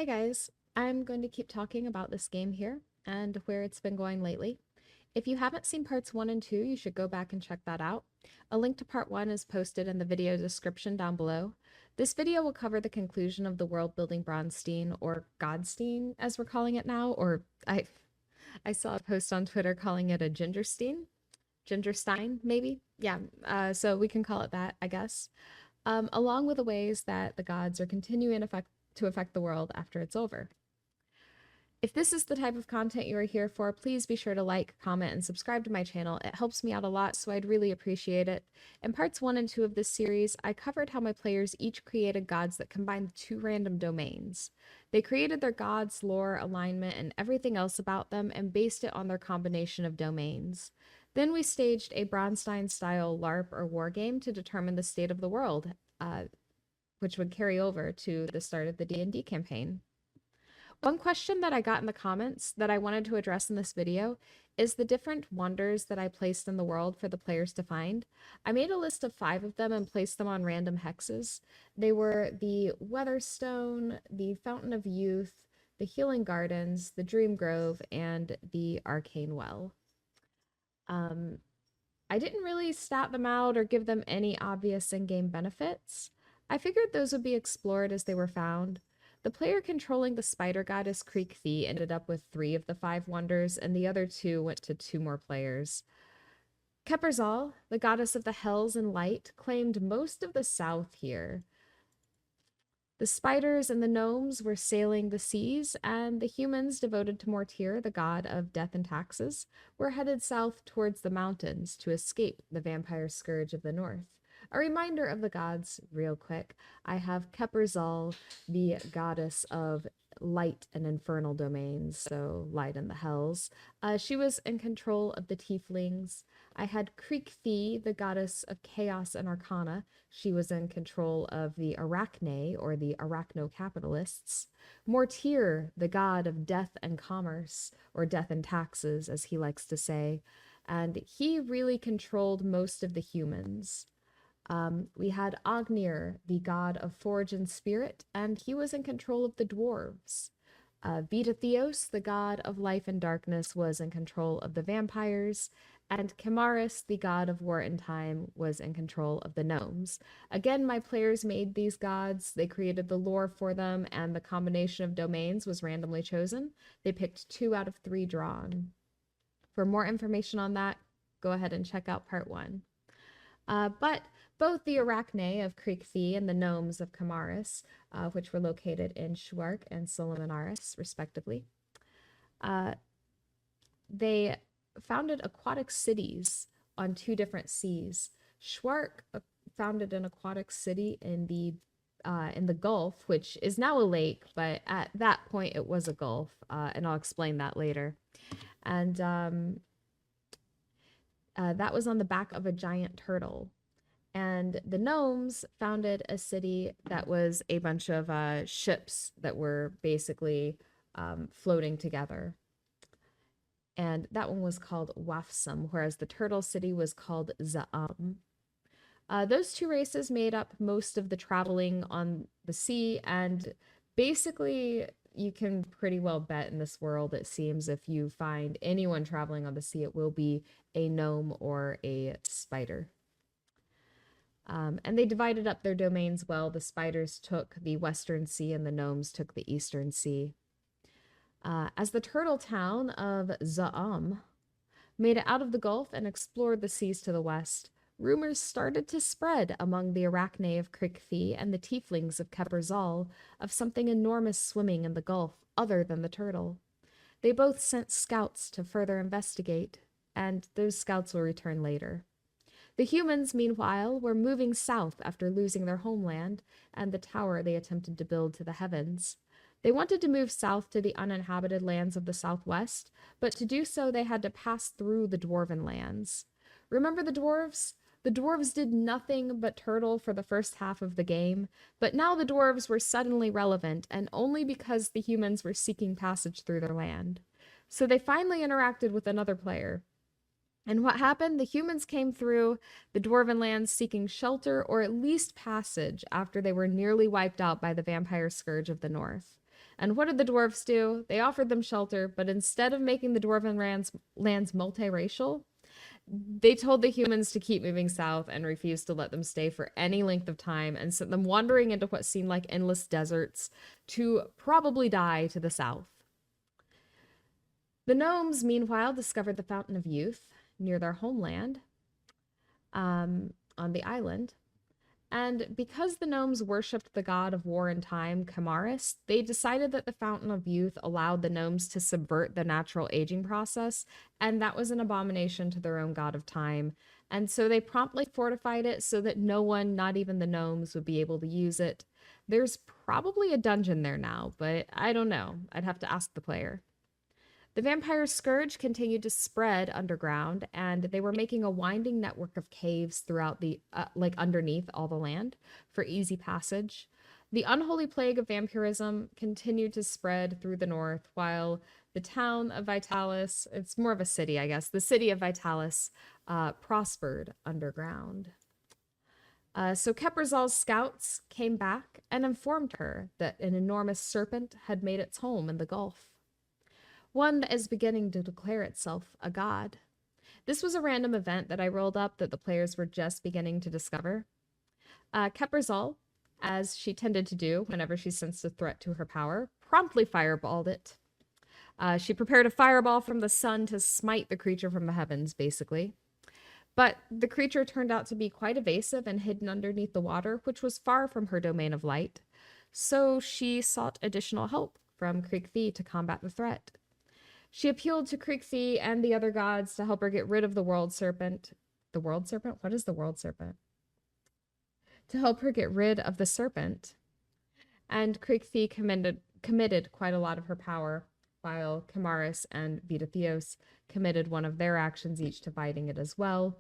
Hey guys, I'm going to keep talking about this game here and where it's been going lately. If you haven't seen parts 1 and 2, you should go back and check that out. A link to part 1 is posted in the video description down below. This video will cover the conclusion of the world building Braunstein, or Godstein as we're calling it now, or I saw a post on Twitter calling it a Gingerstein maybe? Yeah, so we can call it that, I guess. Along with the ways that the gods are continuing to affect the world after it's over. If this is the type of content you are here for, please be sure to like, comment, and subscribe to my channel. It helps me out a lot, so I'd really appreciate it. In parts 1 and 2 of this series, I covered how my players each created gods that combined 2 random domains. They created their gods, lore, alignment, and everything else about them and based it on their combination of domains. Then we staged a Braunstein-style LARP or wargame to determine the state of the world, which would carry over to the start of the D&D campaign. One question that I got in the comments that I wanted to address in this video is the different wonders that I placed in the world for the players to find. I made a list of 5 of them and placed them on random hexes. They were the Weatherstone, the Fountain of Youth, the Healing Gardens, the Dream Grove, and the Arcane Well. I didn't really stat them out or give them any obvious in-game benefits. I figured those would be explored as they were found. The player controlling the spider goddess Creek Thee ended up with 3 of the 5 wonders, and the other 2 went to 2 more players. Kepperzal, the goddess of the hells and light, claimed most of the south here. The spiders and the gnomes were sailing the seas, and the humans devoted to Mortir, the god of death and taxes, were headed south towards the mountains to escape the vampire scourge of the north. A reminder of the gods, real quick. I have Kepperzal, the goddess of light and infernal domains, so light and the hells. She was in control of the tieflings. I had Creek Thee, the goddess of chaos and arcana. She was in control of the Arachne, or the Arachno-capitalists. Mortir, the god of death and commerce, or death and taxes, as he likes to say. And he really controlled most of the humans. We had Ognir, the god of forge and spirit, and he was in control of the dwarves. Vitatheos, the god of life and darkness, was in control of the vampires, and Chimaris, the god of war and time, was in control of the gnomes. Again, my players made these gods, they created the lore for them, and the combination of domains was randomly chosen. They picked 2 out of 3 drawn. For more information on that, go ahead and check out part 1. But both the Arachne of Creek Thee and the Gnomes of Chimaris, which were located in Schwark and Solomanaris, respectively, they founded aquatic cities on 2 different seas. Schwark founded an aquatic city in the Gulf, which is now a lake, but at that point it was a gulf, and I'll explain that later. And that was on the back of a giant turtle. And the gnomes founded a city that was a bunch of ships that were basically floating together. And that one was called Wafsum, whereas the turtle city was called Za'am. Those 2 races made up most of the traveling on the sea, and basically you can pretty well bet in this world, it seems, if you find anyone traveling on the sea, it will be a gnome or a spider. And they divided up their domains well. The spiders took the western sea and the gnomes took the eastern sea. As the turtle town of Za'am made it out of the Gulf and explored the seas to the west, rumors started to spread among the Arachne of Creek Thee and the tieflings of Kepperzal of something enormous swimming in the Gulf other than the turtle. They both sent scouts to further investigate, and those scouts will return later. The humans, meanwhile, were moving south after losing their homeland and the tower they attempted to build to the heavens. They wanted to move south to the uninhabited lands of the southwest, but to do so they had to pass through the dwarven lands. Remember the dwarves? The dwarves did nothing but turtle for the first half of the game, but now the dwarves were suddenly relevant, and only because the humans were seeking passage through their land. So they finally interacted with another player. And what happened? The humans came through the dwarven lands seeking shelter or at least passage after they were nearly wiped out by the vampire scourge of the north. And what did the dwarves do? They offered them shelter, but instead of making the dwarven lands multiracial, they told the humans to keep moving south and refused to let them stay for any length of time and sent them wandering into what seemed like endless deserts to probably die to the south. The gnomes, meanwhile, discovered the Fountain of Youth near their homeland on the island. And because the gnomes worshipped the god of war and time, Camaris, they decided that the Fountain of Youth allowed the gnomes to subvert the natural aging process, and that was an abomination to their own god of time. And so they promptly fortified it so that no one, not even the gnomes, would be able to use it. There's probably a dungeon there now, but I don't know. I'd have to ask the player. The vampire scourge continued to spread underground, and they were making a winding network of caves throughout like underneath all the land for easy passage. The unholy plague of vampirism continued to spread through the north, while the town of Vitalis, it's more of a city, I guess, the city of Vitalis prospered underground. So Keprazal's scouts came back and informed her that an enormous serpent had made its home in the Gulf, one that is beginning to declare itself a god. This was a random event that I rolled up that the players were just beginning to discover. Keprazal, as she tended to do whenever she sensed a threat to her power, promptly fireballed it. She prepared a fireball from the sun to smite the creature from the heavens, basically. But the creature turned out to be quite evasive and hidden underneath the water, which was far from her domain of light. So she sought additional help from Creek to combat the threat. She appealed to Creek and the other gods to help her get rid of the world serpent. The world serpent? What is the world serpent? To help her get rid of the serpent. And Creek committed quite a lot of her power, while Camaris and Vitatheos committed one of their actions each to fighting it as well.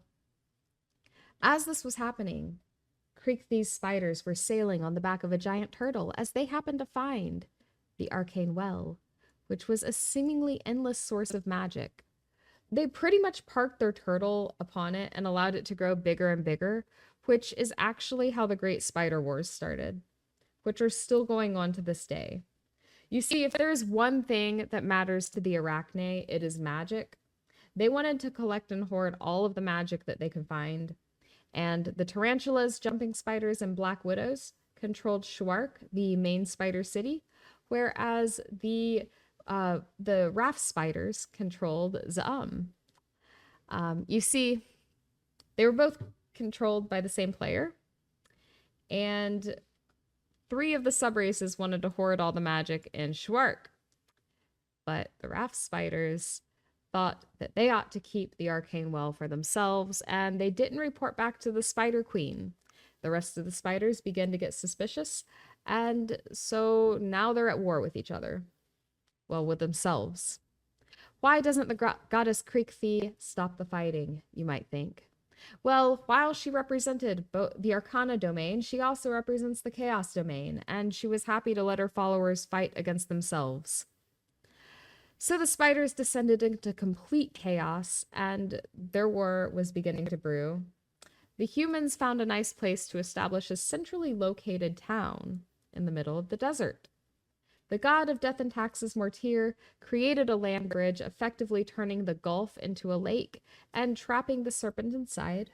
As this was happening, Creek's spiders were sailing on the back of a giant turtle as they happened to find the arcane well, which was a seemingly endless source of magic. They pretty much parked their turtle upon it and allowed it to grow bigger and bigger, which is actually how the Great Spider Wars started, which are still going on to this day. You see, if there's one thing that matters to the Arachne, it is magic. They wanted to collect and hoard all of the magic that they could find, and the tarantulas, jumping spiders, and black widows controlled Schwark, the main spider city, whereas the raft spiders controlled Zaum. You see, they were both controlled by the same player, and 3 of the subraces wanted to hoard all the magic in Schwark, but the raft spiders thought that they ought to keep the arcane well for themselves, and they didn't report back to the Spider Queen. The rest of the spiders began to get suspicious, and so now they're at war with each other. Well, with themselves. Why doesn't the goddess Creek stop the fighting, you might think? Well, while she represented the Arcana domain, she also represents the Chaos domain, and she was happy to let her followers fight against themselves. So the spiders descended into complete chaos, and their war was beginning to brew. The humans found a nice place to establish a centrally located town in the middle of the desert. The god of death and taxes, Mortier, created a land bridge, effectively turning the gulf into a lake and trapping the serpent inside.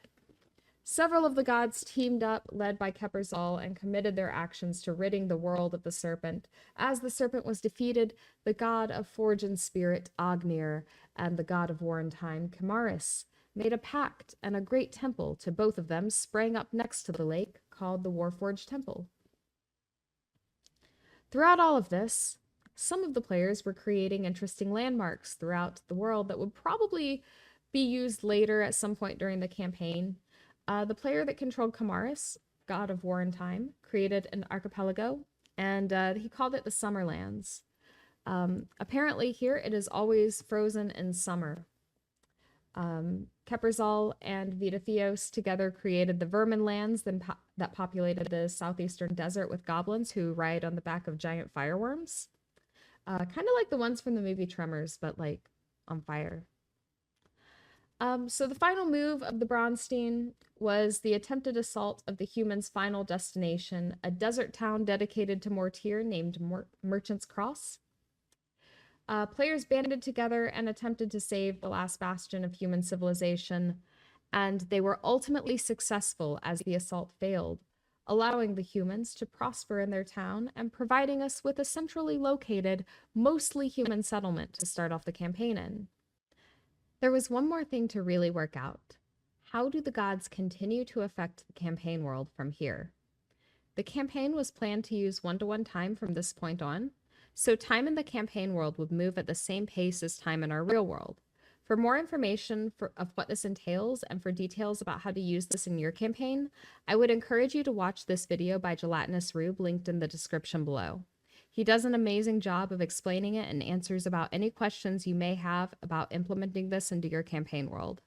Several of the gods teamed up, led by Keprazal, and committed their actions to ridding the world of the serpent. As the serpent was defeated, the god of forge and spirit, Ognir, and the god of war and time, Camaris, made a pact, and a great temple to both of them sprang up next to the lake, called the Warforged Temple. Throughout all of this, some of the players were creating interesting landmarks throughout the world that would probably be used later at some point during the campaign. The player that controlled Camaris, god of war and time, created an archipelago, and he called it the Summerlands. Apparently here it is always frozen in summer. Keprazal and Vitatheos together created the Vermin Lands that populated the southeastern desert with goblins who ride on the back of giant fireworms. Kind of like the ones from the movie Tremors, but like on fire. So the final move of the Braunstein was the attempted assault of the humans' final destination, a desert town dedicated to Mortier named Merchant's Cross. Players banded together and attempted to save the last bastion of human civilization, and they were ultimately successful as the assault failed, allowing the humans to prosper in their town and providing us with a centrally located, mostly human settlement to start off the campaign in. There was one more thing to really work out. How do the gods continue to affect the campaign world from here? The campaign was planned to use one-to-one time from this point on, so time in the campaign world would move at the same pace as time in our real world. For more information of what this entails and for details about how to use this in your campaign, I would encourage you to watch this video by Gelatinous Rube linked in the description below. He does an amazing job of explaining it and answers about any questions you may have about implementing this into your campaign world.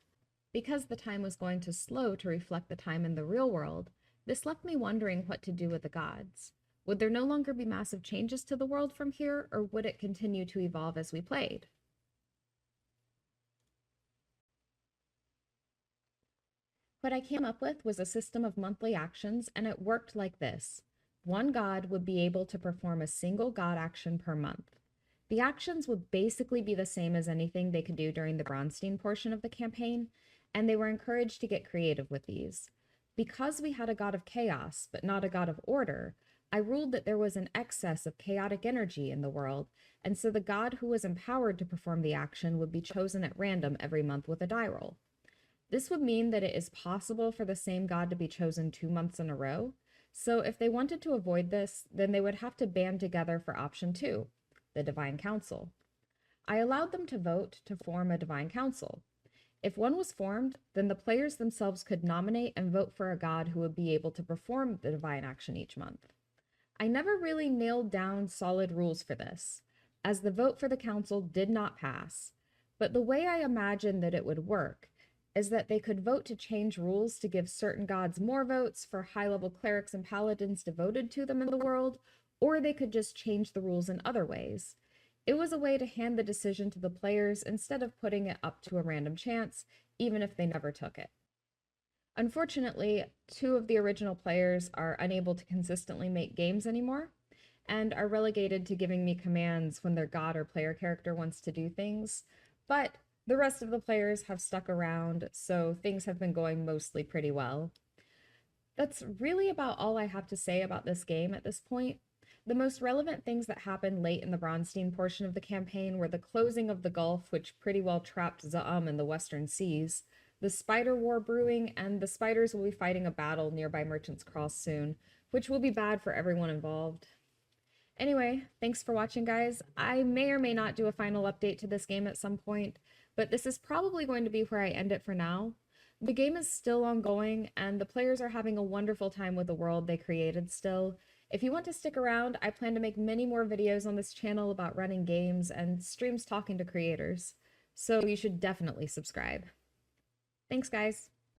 Because the time was going to slow to reflect the time in the real world, this left me wondering what to do with the gods. Would there no longer be massive changes to the world from here, or would it continue to evolve as we played? What I came up with was a system of monthly actions, and it worked like this. One god would be able to perform a single god action per month. The actions would basically be the same as anything they could do during the Braunstein portion of the campaign, and they were encouraged to get creative with these. Because we had a god of chaos, but not a god of order, I ruled that there was an excess of chaotic energy in the world, and so the god who was empowered to perform the action would be chosen at random every month with a die roll. This would mean that it is possible for the same god to be chosen 2 months in a row, so if they wanted to avoid this, then they would have to band together for option 2, the Divine Council. I allowed them to vote to form a Divine Council. If one was formed, then the players themselves could nominate and vote for a god who would be able to perform the divine action each month. I never really nailed down solid rules for this, as the vote for the council did not pass, but the way I imagined that it would work is that they could vote to change rules to give certain gods more votes for high-level clerics and paladins devoted to them in the world, or they could just change the rules in other ways. It was a way to hand the decision to the players instead of putting it up to a random chance, even if they never took it. Unfortunately, 2 of the original players are unable to consistently make games anymore, and are relegated to giving me commands when their god or player character wants to do things, but the rest of the players have stuck around, so things have been going mostly pretty well. That's really about all I have to say about this game at this point. The most relevant things that happened late in the Braunstein portion of the campaign were the closing of the Gulf, which pretty well trapped Za'um in the Western Seas, the Spider War brewing, and the spiders will be fighting a battle nearby Merchant's Cross soon, which will be bad for everyone involved. Anyway, thanks for watching, guys. I may or may not do a final update to this game at some point, but this is probably going to be where I end it for now. The game is still ongoing, and the players are having a wonderful time with the world they created still. If you want to stick around, I plan to make many more videos on this channel about running games and streams talking to creators, so you should definitely subscribe. Thanks, guys.